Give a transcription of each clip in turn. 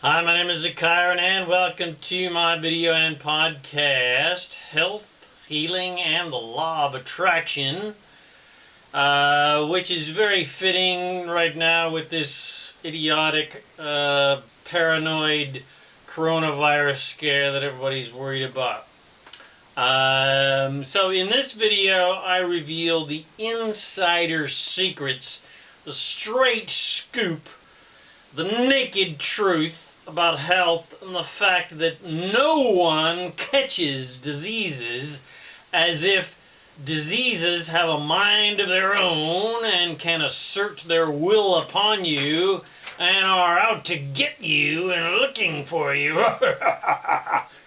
Hi, my name is ZaKaiRan and welcome to my video and podcast, Health, Healing, and the Law of Attraction, which is very fitting right now with this idiotic, paranoid coronavirus scare that everybody's worried about. So in this video, I reveal the insider secrets, the straight scoop, the naked truth about health and the fact that no one catches diseases, as if diseases have a mind of their own and can assert their will upon you and are out to get you and looking for you.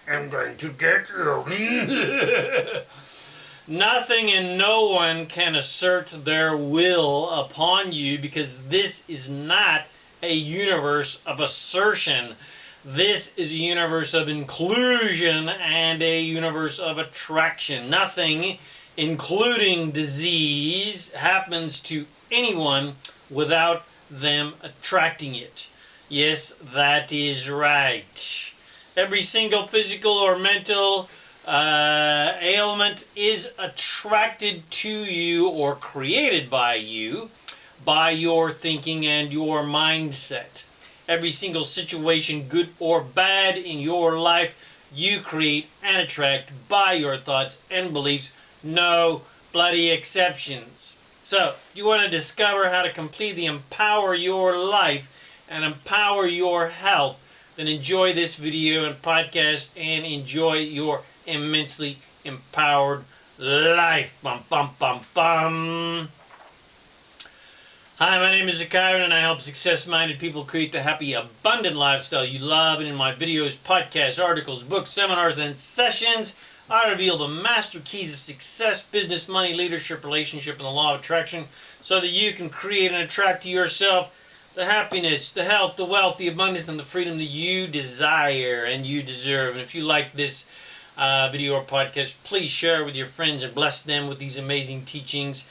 I'm going to get you. Nothing and no one can assert their will upon you, because this is not a universe of assertion. This is a universe of inclusion and a universe of attraction. Nothing, including disease, happens to anyone without them attracting it. Yes, that is right. Every single physical or mental ailment is attracted to you or created by you by your thinking and your mindset. Every single situation, good or bad, in your life, you create and attract by your thoughts and beliefs. No bloody exceptions. So, you want to discover how to completely empower your life and empower your health, then enjoy this video and podcast and enjoy your immensely empowered life. Bum, bum, bum, bum. Hi, my name is ZaKaiRan and I help success-minded people create the happy, abundant lifestyle you love. And in my videos, podcasts, articles, books, seminars, and sessions, I reveal the master keys of success, business, money, leadership, relationship, and the law of attraction, so that you can create and attract to yourself the happiness, the health, the wealth, the abundance, and the freedom that you desire and you deserve. And if you like this video or podcast, please share it with your friends and bless them with these amazing teachings.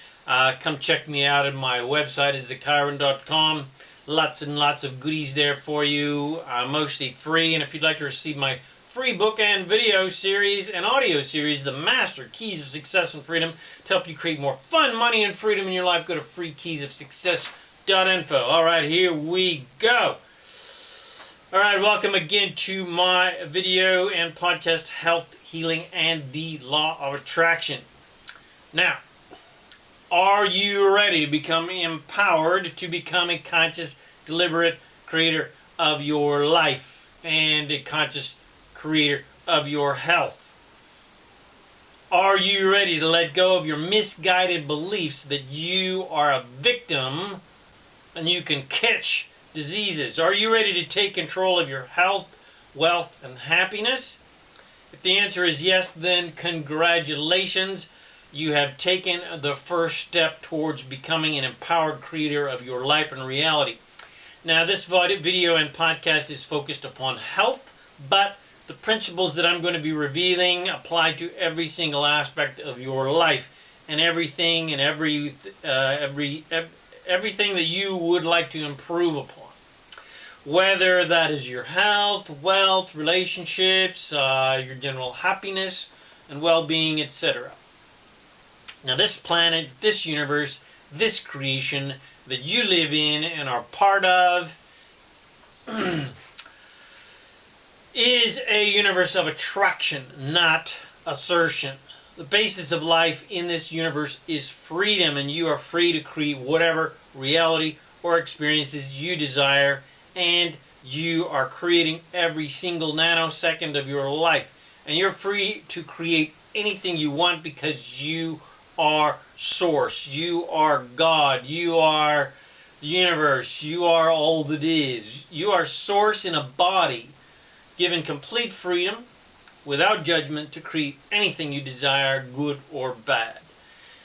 Come check me out at my website at ZaKaiRan.com. Lots and lots of goodies there for you, mostly free. And if you'd like to receive my free book and video series and audio series, The Master Keys of Success and Freedom, to help you create more fun, money, and freedom in your life, go to freekeysofsuccess.info. All right, here we go. All right, welcome again to my video and podcast, Health, Healing, and the Law of Attraction. Now, are you ready to become empowered to become a conscious, deliberate creator of your life and a conscious creator of your health? Are you ready to let go of your misguided beliefs that you are a victim and you can catch diseases? Are you ready to take control of your health, wealth, and happiness? If the answer is yes, then congratulations. You have taken the first step towards becoming an empowered creator of your life and reality. Now, this video and podcast is focused upon health, but the principles that I'm going to be revealing apply to every single aspect of your life and everything and everything that you would like to improve upon. Whether that is your health, wealth, relationships, your general happiness and well-being, etc. Now, this planet, this universe, this creation that you live in and are part of is a universe of attraction, not assertion. The basis of life in this universe is freedom, and you are free to create whatever reality or experiences you desire, and you are creating every single nanosecond of your life. And you're free to create anything you want, because you are source, you are God, you are the universe, you are all that is. You are source in a body, given complete freedom, without judgment, to create anything you desire, good or bad.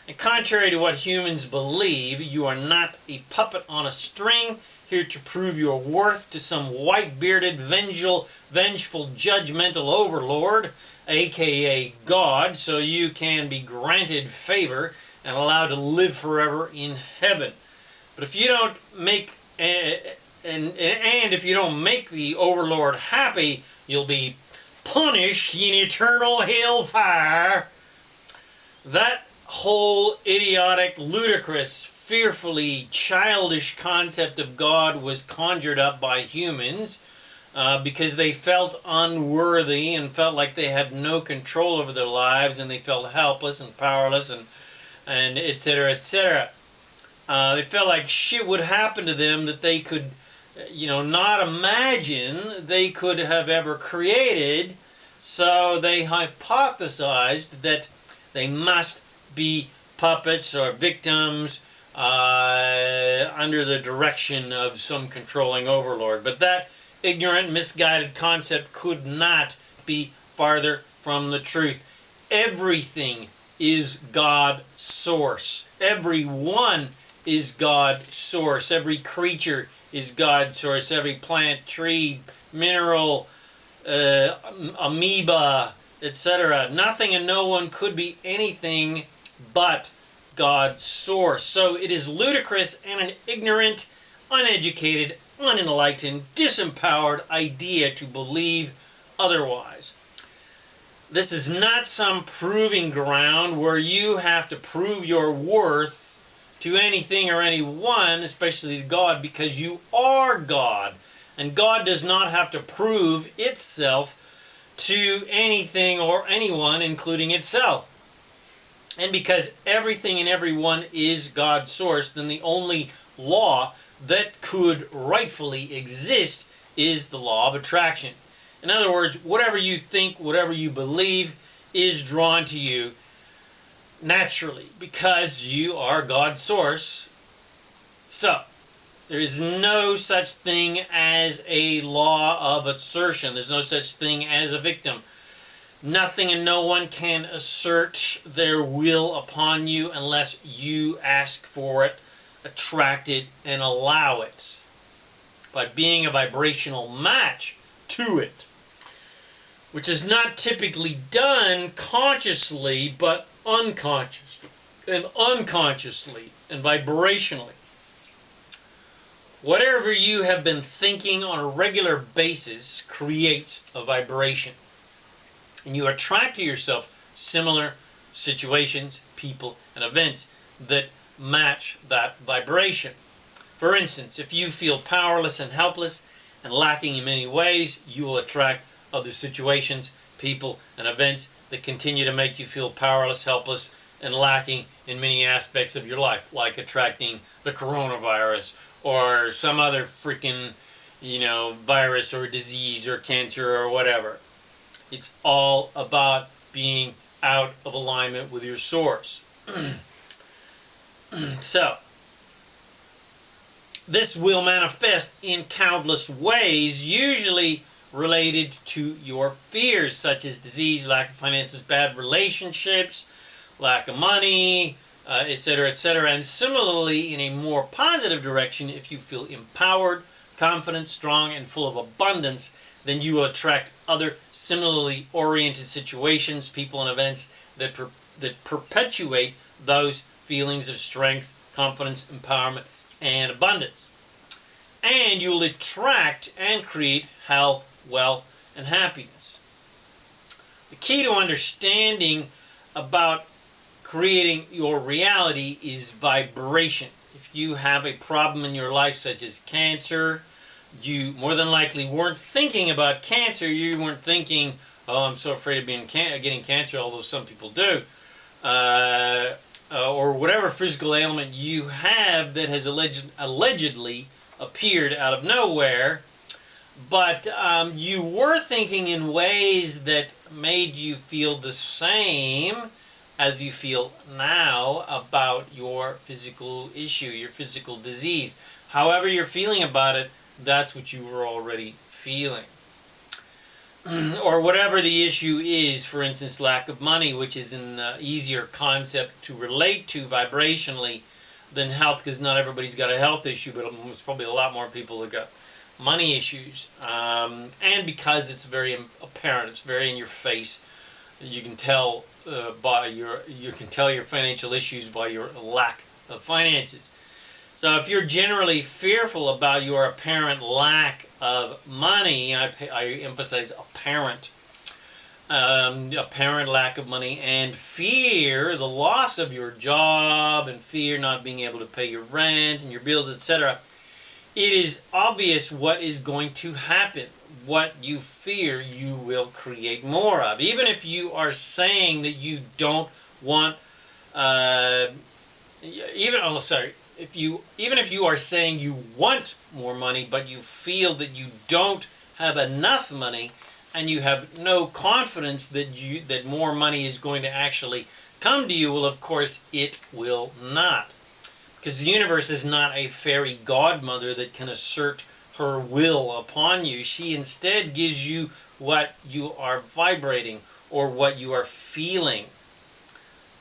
And contrary to what humans believe, you are not a puppet on a string, here to prove your worth to some white-bearded, vengeful, judgmental overlord, aka God, so you can be granted favor and allowed to live forever in heaven. But if you don't make and if you don't make the overlord happy, you'll be punished in eternal hellfire. That whole idiotic, ludicrous, fearfully childish concept of God was conjured up by humans because they felt unworthy and felt like they had no control over their lives, and they felt helpless and powerless and etc., etc. They felt like shit would happen to them that they could, not imagine they could have ever created. So they hypothesized that they must be puppets or victims under the direction of some controlling overlord. But that ignorant, misguided concept could not be farther from the truth. Everything is God's source. Everyone is God's source. Every creature is God's source. Every plant, tree, mineral, amoeba, etc. Nothing and no one could be anything but God's source. So it is ludicrous and an ignorant, uneducated, unenlightened, disempowered idea to believe otherwise. This is not some proving ground where you have to prove your worth to anything or anyone, especially to God, because you are God. And God does not have to prove itself to anything or anyone, including itself. And because everything and everyone is God's source, then the only law that could rightfully exist is the law of attraction. In other words, whatever you think, whatever you believe is drawn to you naturally because you are God's source. So, there is no such thing as a law of assertion. There's no such thing as a victim. Nothing and no one can assert their will upon you unless you ask for it, attract it, and allow it by being a vibrational match to it, which is not typically done consciously, but unconsciously and vibrationally. Whatever you have been thinking on a regular basis creates a vibration. And you attract to yourself similar situations, people, and events that match that vibration. For instance, if you feel powerless and helpless and lacking in many ways, you will attract other situations, people, and events that continue to make you feel powerless, helpless, and lacking in many aspects of your life, like attracting the coronavirus or some other freaking, virus or disease or cancer or whatever. It's all about being out of alignment with your source. So, this will manifest in countless ways, usually related to your fears, such as disease, lack of finances, bad relationships, lack of money, etc., etc. And similarly, in a more positive direction, if you feel empowered, confident, strong, and full of abundance, then you will attract other similarly oriented situations, people, and events that perpetuate those feelings of strength, confidence, empowerment, and abundance. And you'll attract and create health, wealth, and happiness. The key to understanding about creating your reality is vibration. If you have a problem in your life such as cancer, you more than likely weren't thinking about cancer. You weren't thinking, oh, I'm so afraid of getting cancer, although some people do. Or whatever physical ailment you have that has allegedly appeared out of nowhere. But you were thinking in ways that made you feel the same as you feel now about your physical issue, your physical disease. However you're feeling about it, that's what you were already feeling. Or whatever the issue is, for instance, lack of money, which is an easier concept to relate to vibrationally than health, because not everybody's got a health issue, but there's probably a lot more people that got money issues. And because it's very apparent, it's very in your face. You can tell your financial issues by your lack of finances. So if you're generally fearful about your apparent lack of money, I emphasize apparent lack of money, and fear the loss of your job, and fear not being able to pay your rent and your bills, etc., it is obvious what is going to happen. What you fear, you will create more of. Even if you are saying that you don't want, even if you are saying you want more money, but you feel that you don't have enough money, and you have no confidence that more money is going to actually come to you, well, of course, it will not. Because the universe is not a fairy godmother that can assert her will upon you. She instead gives you what you are vibrating or what you are feeling,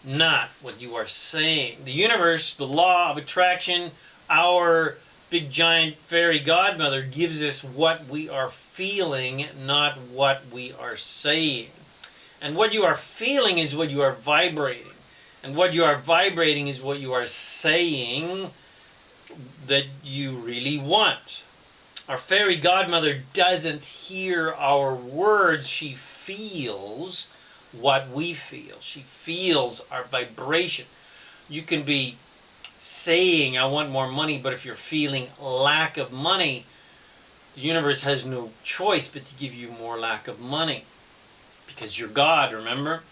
not what you are saying. The universe, the law of attraction, our big giant fairy godmother, gives us what we are feeling, not what we are saying. And what you are feeling is what you are vibrating. And what you are vibrating is what you are saying that you really want. Our fairy godmother doesn't hear our words. She feels what we feel. She feels our vibration. You can be saying, I want more money, but if you're feeling lack of money, the universe has no choice but to give you more lack of money. Because you're God, remember?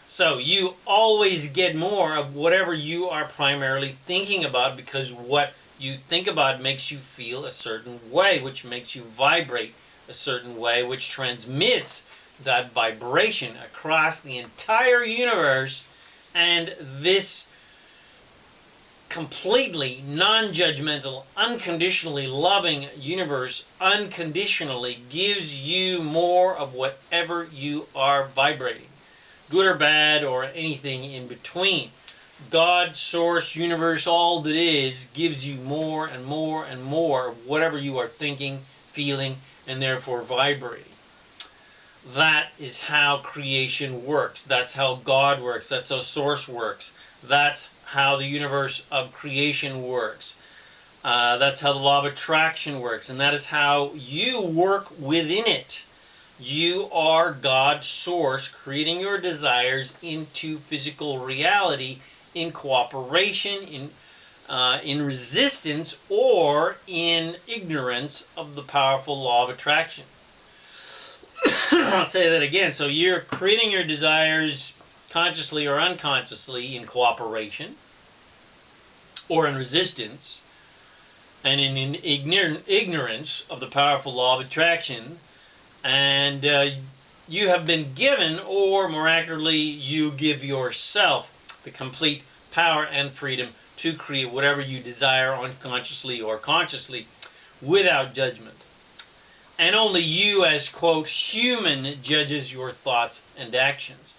So you always get more of whatever you are primarily thinking about, because what you think about makes you feel a certain way, which makes you vibrate a certain way, which transmits that vibration across the entire universe. And this completely non-judgmental, unconditionally loving universe unconditionally gives you more of whatever you are vibrating, good or bad or anything in between. God, source, universe, all that is, gives you more and more and more of whatever you are thinking, feeling, and therefore vibrating. That is how creation works. That's how God works. That's how source works. That's how the universe of creation works. That's how the law of attraction works. And that is how you work within it. You are God's source, creating your desires into physical reality in cooperation, in resistance, or in ignorance of the powerful law of attraction. I'll say that again. So you're creating your desires consciously or unconsciously in cooperation, or in resistance, and in ignorance of the powerful law of attraction. And you have been given, or more accurately, you give yourself the complete power and freedom to create whatever you desire unconsciously or consciously without judgment. And only you as, quote, human judges your thoughts and actions.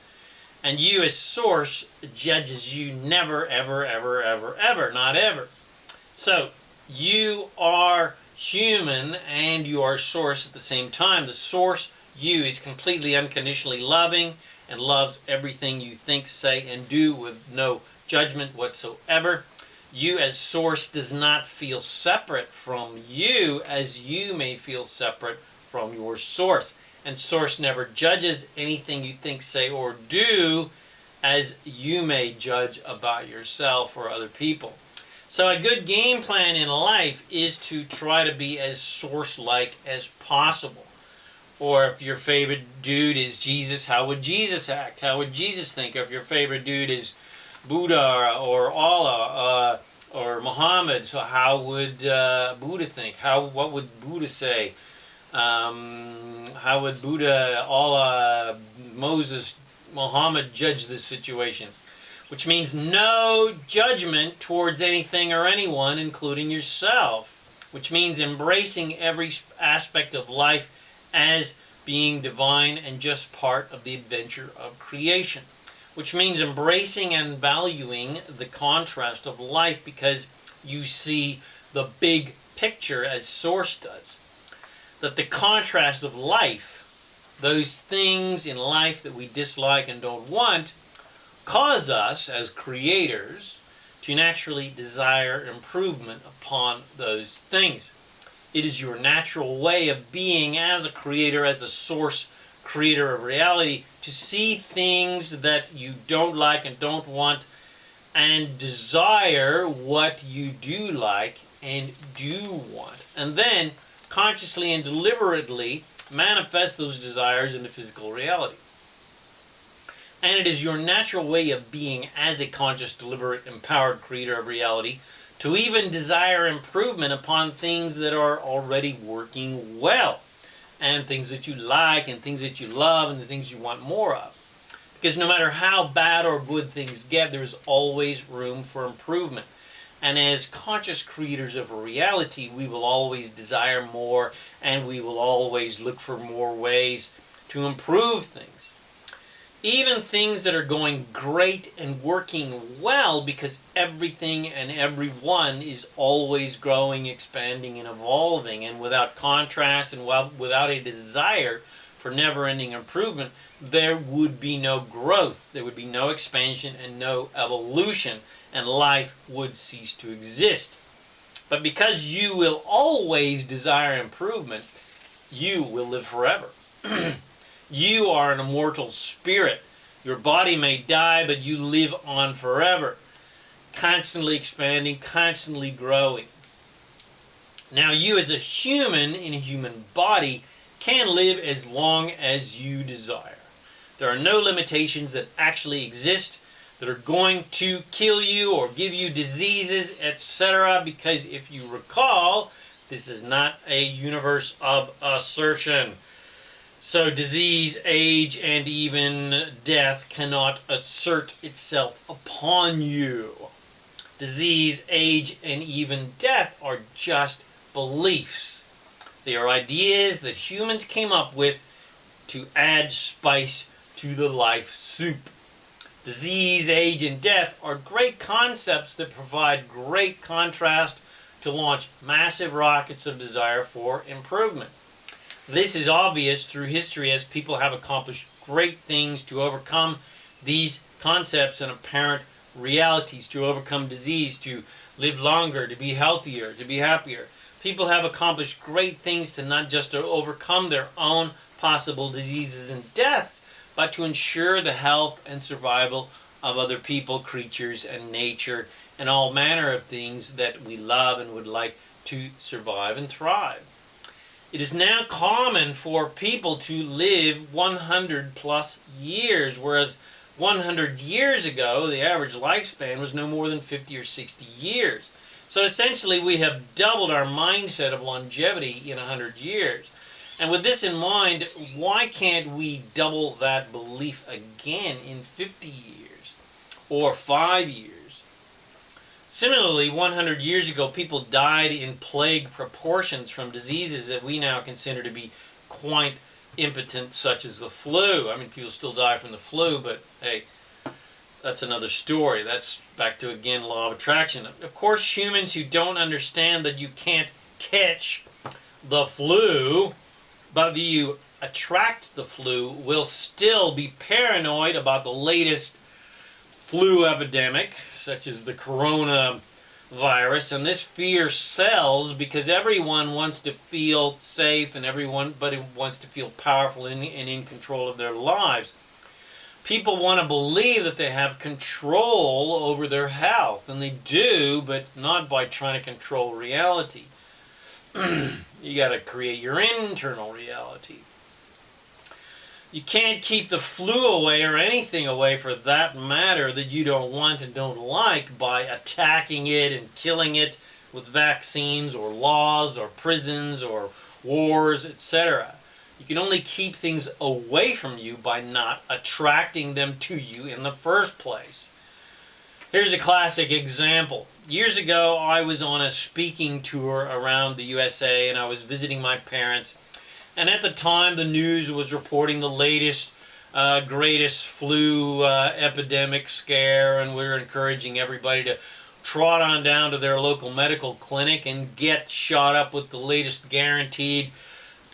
And you as source judges you never, ever, ever, ever, ever, not ever. So you are human and you are source at the same time. The source, you, is completely unconditionally loving and loves everything you think, say, and do with no judgment whatsoever. You as source does not feel separate from you as you may feel separate from your source. And source never judges anything you think, say, or do as you may judge about yourself or other people. So a good game plan in life is to try to be as source-like as possible. Or if your favorite dude is Jesus, how would Jesus act? How would Jesus think? If your favorite dude is Buddha or Allah or Muhammad, so how would Buddha think? What would Buddha say? How would Buddha, Allah, Moses, Muhammad judge this situation? Which means no judgment towards anything or anyone, including yourself. Which means embracing every aspect of life as being divine and just part of the adventure of creation. Which means embracing and valuing the contrast of life because you see the big picture as Source does. That the contrast of life, those things in life that we dislike and don't want, cause us as creators you naturally desire improvement upon those things. It is your natural way of being as a creator, as a source creator of reality, to see things that you don't like and don't want and desire what you do like and do want. And then consciously and deliberately manifest those desires into physical reality. And it is your natural way of being as a conscious, deliberate, empowered creator of reality to even desire improvement upon things that are already working well, and things that you like, and things that you love, and the things you want more of. Because no matter how bad or good things get, there's always room for improvement. And as conscious creators of reality, we will always desire more, and we will always look for more ways to improve things. Even things that are going great and working well, because everything and everyone is always growing, expanding, and evolving. And without contrast and without a desire for never-ending improvement, there would be no growth, there would be no expansion and no evolution, and life would cease to exist. But because you will always desire improvement, you will live forever. You are an immortal spirit. Your body may die, but you live on forever, constantly expanding, constantly growing. Now, you as a human in a human body can live as long as you desire. There are no limitations that actually exist that are going to kill you or give you diseases, etc. Because if you recall, this is not a universe of assertion. So disease, age, and even death cannot assert itself upon you. Disease, age, and even death are just beliefs. They are ideas that humans came up with to add spice to the life soup. Disease, age, and death are great concepts that provide great contrast to launch massive rockets of desire for improvement. This is obvious through history as people have accomplished great things to overcome these concepts and apparent realities, to overcome disease, to live longer, to be healthier, to be happier. People have accomplished great things to not just to overcome their own possible diseases and deaths, but to ensure the health and survival of other people, creatures, and nature, and all manner of things that we love and would like to survive and thrive. It is now common for people to live 100 plus years, whereas 100 years ago, the average lifespan was no more than 50 or 60 years. So essentially, we have doubled our mindset of longevity in 100 years. And with this in mind, why can't we double that belief again in 50 years or 5 years? Similarly, 100 years ago, people died in plague proportions from diseases that we now consider to be quite impotent, such as the flu. I mean, people still die from the flu, but hey, that's another story. That's back to, again, law of attraction. Of course, humans who don't understand that you can't catch the flu, but you attract the flu, will still be paranoid about the latest flu epidemic, such as the coronavirus, and this fear sells because everyone wants to feel safe and everybody wants to feel powerful and in control of their lives. People want to believe that they have control over their health, and they do, but not by trying to control reality. You got to create your internal reality. You can't keep the flu away, or anything away for that matter, that you don't want and don't like, by attacking it and killing it with vaccines or laws or prisons or wars, etc. You can only keep things away from you by not attracting them to you in the first place. Here's a classic example. Years ago, I was on a speaking tour around the USA, and I was visiting my parents. And at the time, the news was reporting the latest, greatest flu epidemic scare, and we were encouraging everybody to trot on down to their local medical clinic and get shot up with the latest guaranteed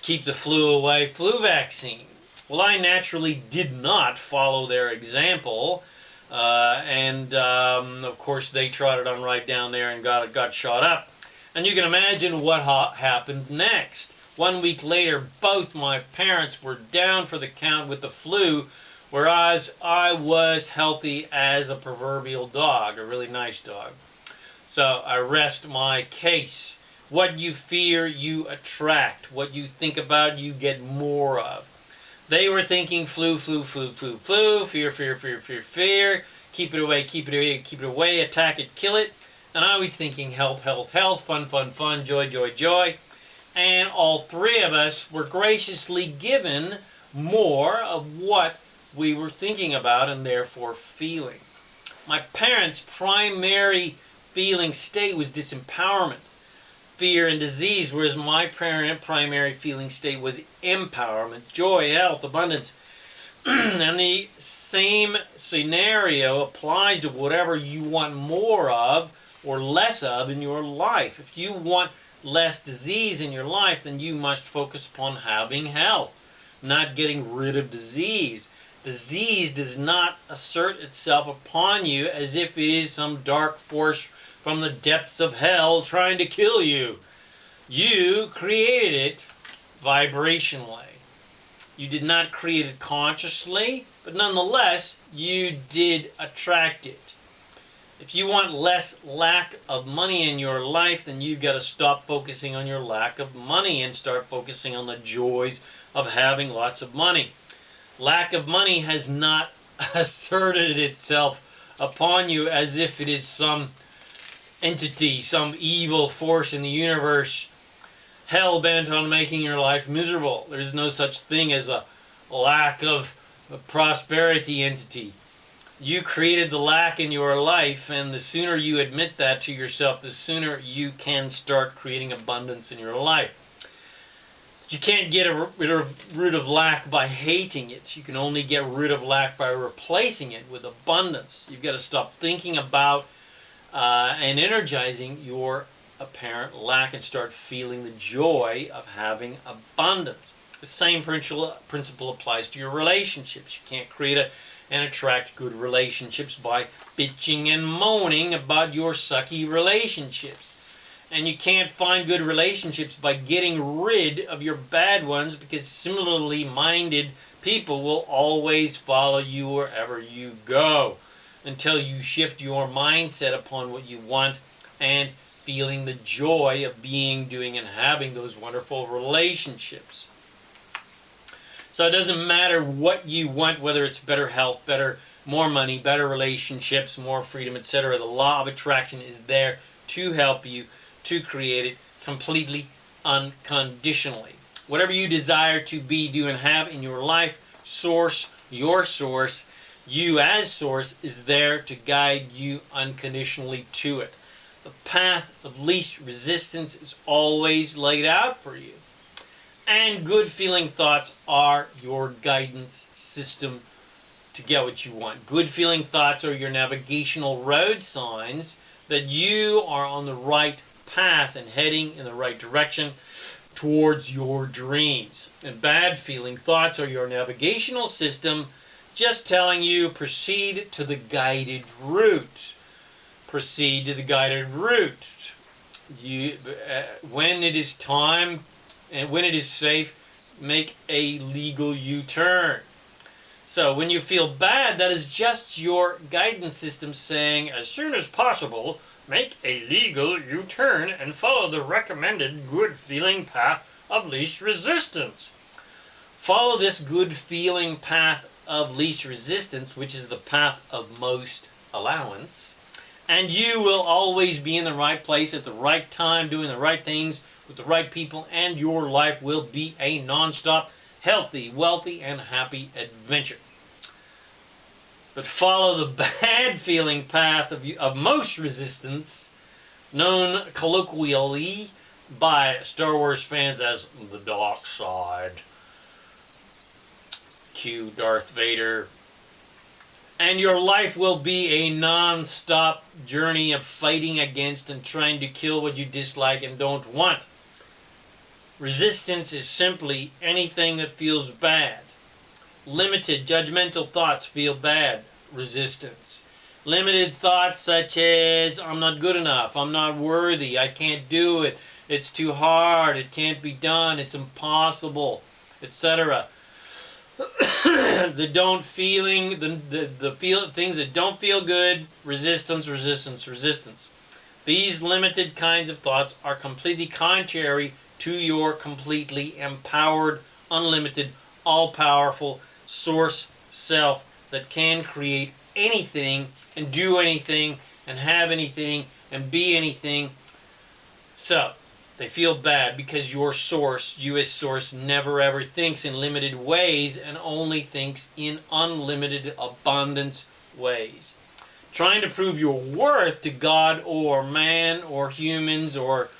keep the flu away flu vaccine. Well, I naturally did not follow their example, Of course they trotted on right down there and got shot up. And you can imagine what happened next. 1 week later, both my parents were down for the count with the flu, whereas I was healthy as a proverbial dog, a really nice dog. So I rest my case. What you fear, you attract. What you think about, you get more of. They were thinking flu, flu, flu, flu, flu, fear, fear, fear, fear, fear, keep it away, keep it away, keep it away, attack it, kill it. And I was thinking health, health, health, fun, fun, fun, joy, joy, joy. And all three of us were graciously given more of what we were thinking about and therefore feeling. My parents' primary feeling state was disempowerment, fear, and disease, whereas my primary feeling state was empowerment, joy, health, abundance. And the same scenario applies to whatever you want more of or less of in your life. If you want less disease in your life, then you must focus upon having health, not getting rid of disease. Disease does not assert itself upon you as if it is some dark force from the depths of hell trying to kill you. You created it vibrationally. You did not create it consciously, but nonetheless, you did attract it. If you want less lack of money in your life, then you've got to stop focusing on your lack of money and start focusing on the joys of having lots of money. Lack of money has not asserted itself upon you as if it is some entity, some evil force in the universe hell-bent on making your life miserable. There's no such thing as a lack of prosperity entity. You created the lack in your life, and the sooner you admit that to yourself, the sooner you can start creating abundance in your life. You can't get rid of lack by hating it. You can only get rid of lack by replacing it with abundance. You've got to stop thinking about and energizing your apparent lack and start feeling the joy of having abundance. The same principle applies to your relationships. You can't create and attract good relationships by bitching and moaning about your sucky relationships. And you can't find good relationships by getting rid of your bad ones, because similarly minded people will always follow you wherever you go until you shift your mindset upon what you want and feeling the joy of being, doing, and having those wonderful relationships. So it doesn't matter what you want, whether it's better health, more money, better relationships, more freedom, etc. The law of attraction is there to help you to create it completely unconditionally. Whatever you desire to be, do, and have in your life, your source, you as source is there to guide you unconditionally to it. The path of least resistance is always laid out for you. And good feeling thoughts are your guidance system to get what you want. Good feeling thoughts are your navigational road signs that you are on the right path and heading in the right direction towards your dreams. And bad feeling thoughts are your navigational system just telling you proceed to the guided route. Proceed to the guided route. When it is time and when it is safe, make a legal U-turn. So when you feel bad, that is just your guidance system saying, as soon as possible, make a legal U-turn and follow the recommended good feeling path of least resistance. Follow this good feeling path of least resistance, which is the path of most allowance, and you will always be in the right place at the right time, doing the right things with the right people, and your life will be a non-stop, healthy, wealthy, and happy adventure. But follow the bad feeling path of most resistance, known colloquially by Star Wars fans as the dark side. Cue Darth Vader. And your life will be a non-stop journey of fighting against and trying to kill what you dislike and don't want. Resistance is simply anything that feels bad. Limited, judgmental thoughts feel bad. Resistance. Limited thoughts such as, I'm not good enough, I'm not worthy, I can't do it, it's too hard, it can't be done, it's impossible, etc. Things that don't feel good, resistance, resistance, resistance. These limited kinds of thoughts are completely contrary to your completely empowered, unlimited, all-powerful source self that can create anything and do anything and have anything and be anything. So, they feel bad because your source, you as source, never ever thinks in limited ways and only thinks in unlimited abundance ways. Trying to prove your worth to God or man or humans or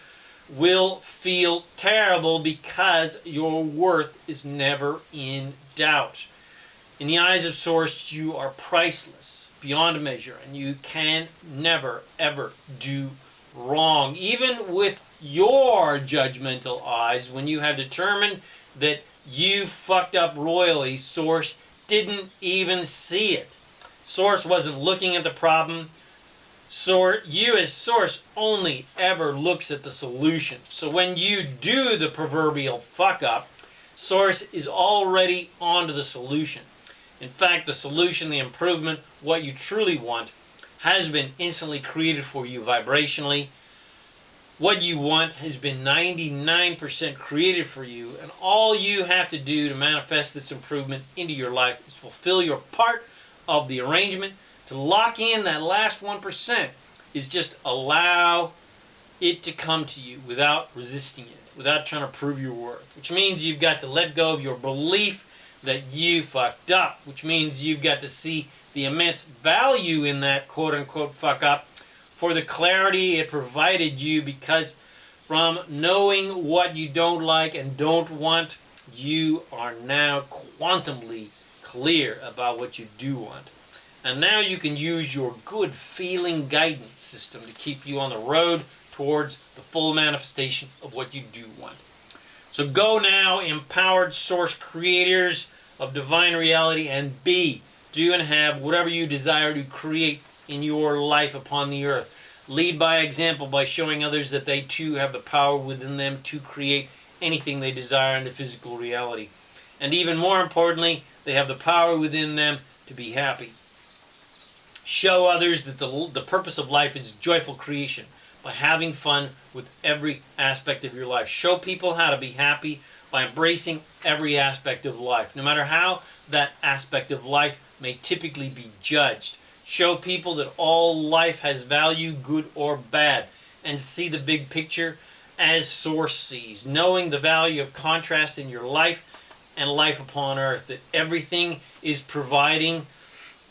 will feel terrible because your worth is never in doubt. In the eyes of source, you are priceless, beyond measure, and you can never ever do wrong. Even with your judgmental eyes, when you have determined that you fucked up royally, source didn't even see it. Source wasn't looking at the problem. You as source only ever looks at the solution. So when you do the proverbial fuck up, source is already onto the solution. In fact, the solution, the improvement, what you truly want, has been instantly created for you vibrationally. What you want has been 99% created for you, and all you have to do to manifest this improvement into your life is fulfill your part of the arrangement. To lock in that last 1% is just allow it to come to you without resisting it, without trying to prove your worth, which means you've got to let go of your belief that you fucked up, which means you've got to see the immense value in that quote-unquote fuck up for the clarity it provided you, because from knowing what you don't like and don't want, you are now quantumly clear about what you do want. And now you can use your good feeling guidance system to keep you on the road towards the full manifestation of what you do want. So go now, empowered source creators of divine reality, and be, do and have whatever you desire to create in your life upon the earth. Lead by example by showing others that they too have the power within them to create anything they desire in the physical reality. And even more importantly, they have the power within them to be happy. Show others that the purpose of life is joyful creation by having fun with every aspect of your life. Show people how to be happy by embracing every aspect of life, no matter how that aspect of life may typically be judged. Show people that all life has value, good or bad, and see the big picture as source sees, knowing the value of contrast in your life and life upon earth, that everything is providing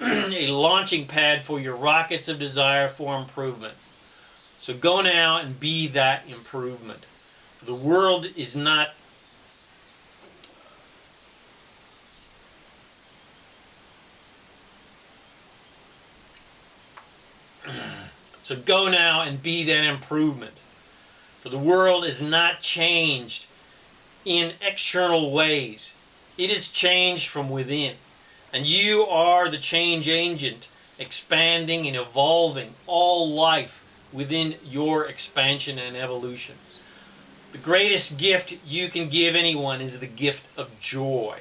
a launching pad for your rockets of desire for improvement. So go now and be that improvement. The world is not So go now and be that improvement. For the world is not changed in external ways. It is changed from within. And you are the change agent, expanding and evolving all life within your expansion and evolution. The greatest gift you can give anyone is the gift of joy.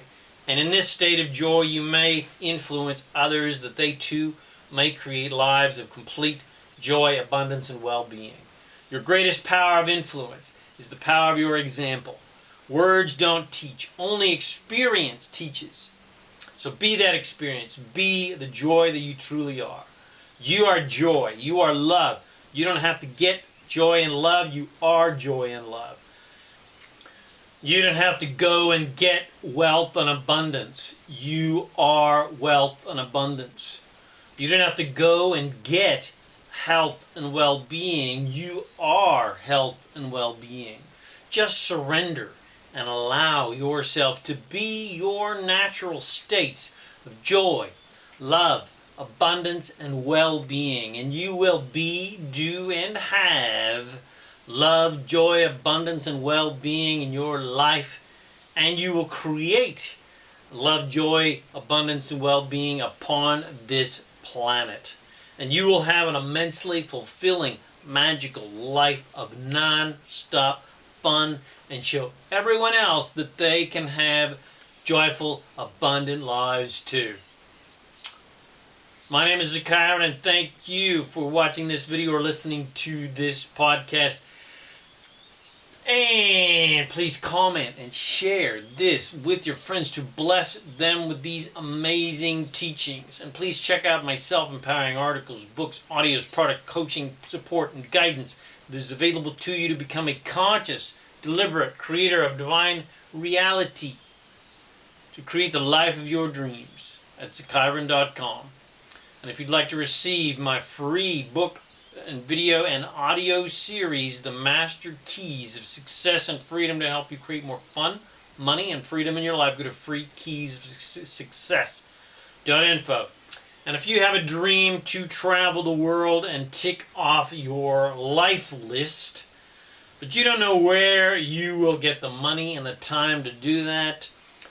And in this state of joy, you may influence others that they too may create lives of complete joy, abundance, and well-being. Your greatest power of influence is the power of your example. Words don't teach, only experience teaches. So be that experience. Be the joy that you truly are. You are joy. You are love. You don't have to get joy and love. You are joy and love. You don't have to go and get wealth and abundance. You are wealth and abundance. You don't have to go and get health and well-being. You are health and well-being. Just surrender and allow yourself to be your natural states of joy, love, abundance, and well-being. And you will be, do, and have love, joy, abundance, and well-being in your life. And you will create love, joy, abundance, and well-being upon this planet. and you will have an immensely fulfilling, magical life of non-stop fun, and show everyone else that they can have joyful, abundant lives too. My name is ZaKaiRan, and thank you for watching this video or listening to this podcast. And please comment and share this with your friends to bless them with these amazing teachings. And please check out my self-empowering articles, books, audios, product coaching, support, and guidance that is available to you to become a conscious, deliberate creator of divine reality, to create the life of your dreams at ZaKaiRan.com. And if you'd like to receive my free book and video and audio series, The Master Keys of Success and Freedom, to help you create more fun, money, and freedom in your life, go to freekeysofsuccess.info. And if you have a dream to travel the world and tick off your life list, but you don't know where you will get the money and the time to do that,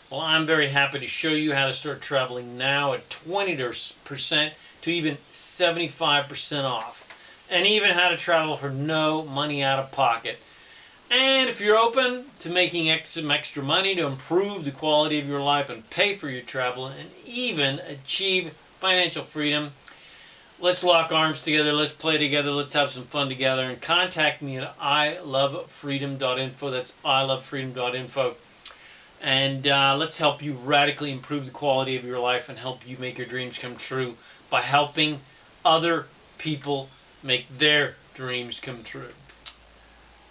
well, I'm very happy to show you how to start traveling now at 20% to even 75% off. And even how to travel for no money out of pocket. And if you're open to making some extra money to improve the quality of your life and pay for your travel and even achieve financial freedom, let's lock arms together, let's play together, let's have some fun together, and contact me at ilovefreedom.info. That's ilovefreedom.info. And let's help you radically improve the quality of your life and help you make your dreams come true by helping other people make their dreams come true.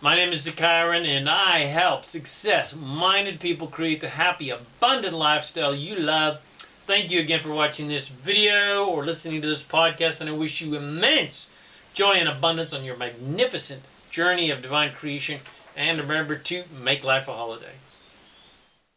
My name is ZaKaiRan, and I help success-minded people create the happy, abundant lifestyle you love. Thank you again for watching this video or listening to this podcast, and I wish you immense joy and abundance on your magnificent journey of divine creation. And remember to make life a holiday.